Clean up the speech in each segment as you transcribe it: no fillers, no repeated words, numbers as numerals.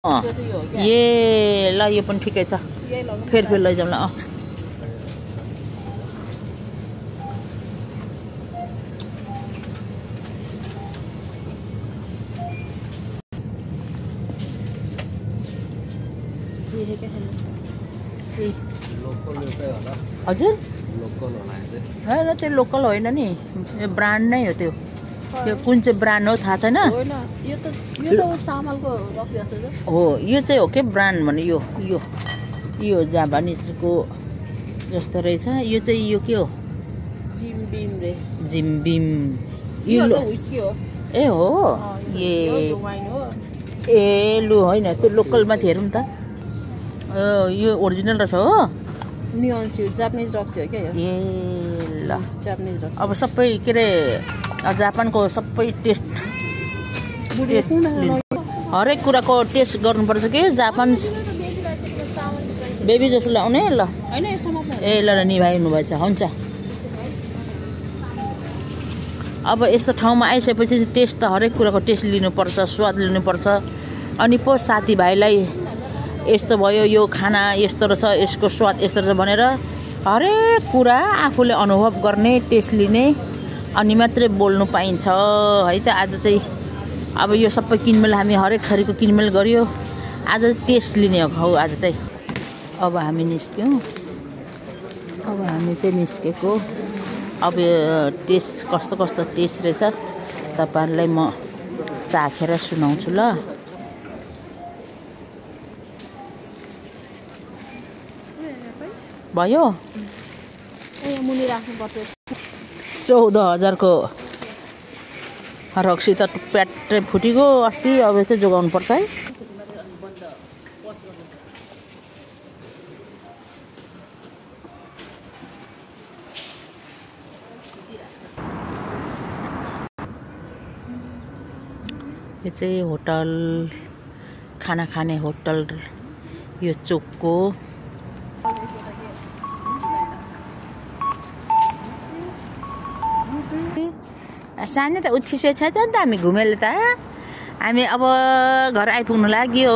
ए ल यो पनि ठिकै छ फेरि लैजाउँ ल हजुर होइन त्यो लोकल होइन नि यो ब्रान्ड नै हो त्यो कुन चाहिँ ब्रान्ड हो थाहा छैन हो यो चाहिँ हो के ब्रान्ड भने यो जापानिजको जस्तो रहेछ यो चाहिँ यो के हो जिम्बिम यो ए हो ए लु होइन त्यो लोकलमा थियो हेरौँ त यो ओरिजिनल रहेछ हो जापानिज रक्सी हो क्या ए ल जापानिज रक्सी अब सबै के अरे जापानको सबै टेस्ट हरेक कुराको टेस्ट गर्नुपर्छ कि जापान बेबी जस्तो ल्याउने ल ए ल निभाइनु भएछ हुन्छ अब यस्तो ठाउँमा आइसकेपछि टेस्ट त हरेक कुराको टेस्ट लिनुपर्छ स्वाद लिनुपर्छ अनि पो साथीभाइलाई यस्तो भयो यो खाना यस्तो रहेछ यसको स्वाद यस्तो रहेछ भनेर हरेक कुरा आफूले अनुभव गर्ने टेस्ट लिने अनि मात्रै बोल्नु पाइन्छ है त आज चाहिँ अब यो सबै किनमेल हामी हरेक थरीको किनमेल गरियो आज टेस्ट लिने हो आज चाहिँ अब हामी निस्क्यौँ अब हामी चाहिँ निस्केको अब यो टेस्ट कस्तो कस्तो टेस्ट रहेछ तपाईँहरूलाई म चाखेर सुनाउँछु ल भयो 14,000 को रक्सी त प्याट्रै फुटिगयो अस्ति अब चाहिँ जोगाउनु पर्छ है यो चाहिँ होटल खाना खाने होटल यो चोकको सानो त उत्तिसकेको छ नि त हामी घुमेले त हामी अब घर आइपुग्नु लाग्यो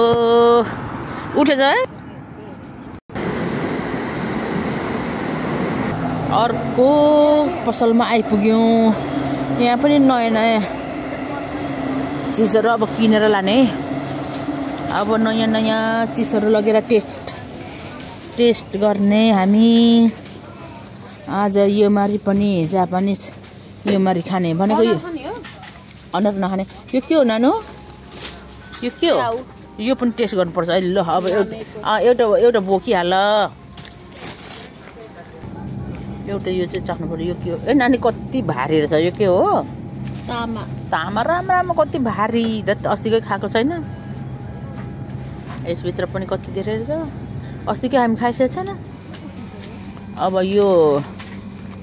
उठेछ है अर्को पसलमा आइपुग्यौँ यहाँ पनि नयाँ नयाँ चिजहरू अब किनेर लाने अब नयाँ नयाँ चिजहरू लगेर टेस्ट गर्ने हामी आज यो मारी पनि जापानिज यो मारी खाने भनेको यो अनर नखाने यो के हो नानु यो के हो यो पनि टेस्ट गर्नुपर्छ अहिले ल अब एउटा बोकिहाल एउटा यो चाहिँ चाख्नु पर्यो यो के हो ए नानी कति भारी रहेछ यो के हो तामा राम्रो कति भारी अस्तिकै खाएको छैन यसभित्र पनि कति धेरै रहेछ अस्तिकै हामी खाइसकेको छैन अब यो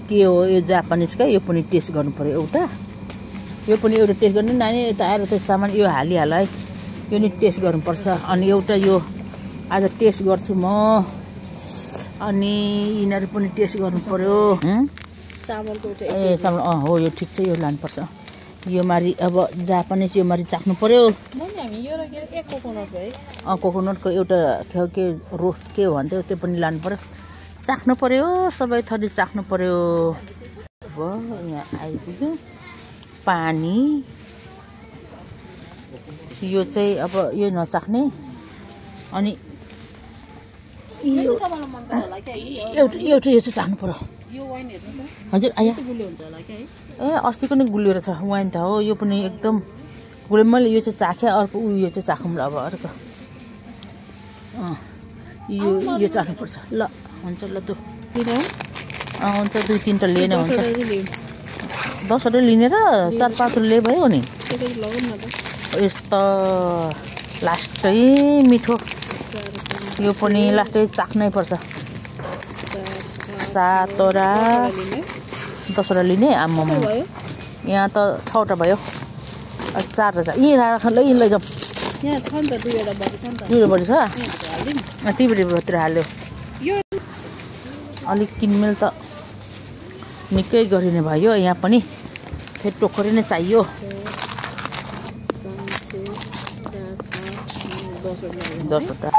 के हो यो जापानिजकै यो पनि टेस्ट गर्नु पर्यो यो पनि एउटा टेस्ट गर्नु नानी यता आएर त्यो सामान यो हालिहाल है यो नि टेस्ट गर्नुपर्छ अनि एउटा यो आज टेस्ट गर्छु म अनि यिनीहरू पनि टेस्ट गर्नु पर्यो ए चामल हो यो ठिक छ यो लानुपर्छ यो मारी अब जापानिज यो मारी चाख्नु पर्यो कोकोनटको एउटा के रोस्ट के हो भन्थ्यो त्यो पनि लानु पर्यो चाख्नु पर्यो सबै थरी चाख्नु पर्यो अब यहाँ आइपुग्यो पानी यो चाहिँ अब यो नचाख्ने अनि एउटा यो चाहिँ चाख्नु पर्यो हजुर आया ए अस्तिको नि गुलियो रहेछ वाइन त हो यो पनि एकदम गुलियो मैले यो चाहिँ चाखेँ अर्को यो चाहिँ चाखौँ ल अब अर्को यो चाख्नुपर्छ ल हुन्छ ल तँ हुन्छ 2-3टा लिने हुन्छ 10वटा लिने र 4-5 ले भयो नि यस्तो लास्टै मिठो यो पनि लास्टै चाख्नै पर्छ 7वटा 10वटा लिने आम्मामा यहाँ त 6वटा भयो 4 रहेछ यहीँ लैजाउँ यहाँ छ नि त 2वटा बडी छ नि त 2वटा बडी छ तीबाट हाल्यो अलिक किनमेल त निकै गरिने भयो यहाँ पनि फेरि टोकरी नै चाहियो 10वटा 10वटा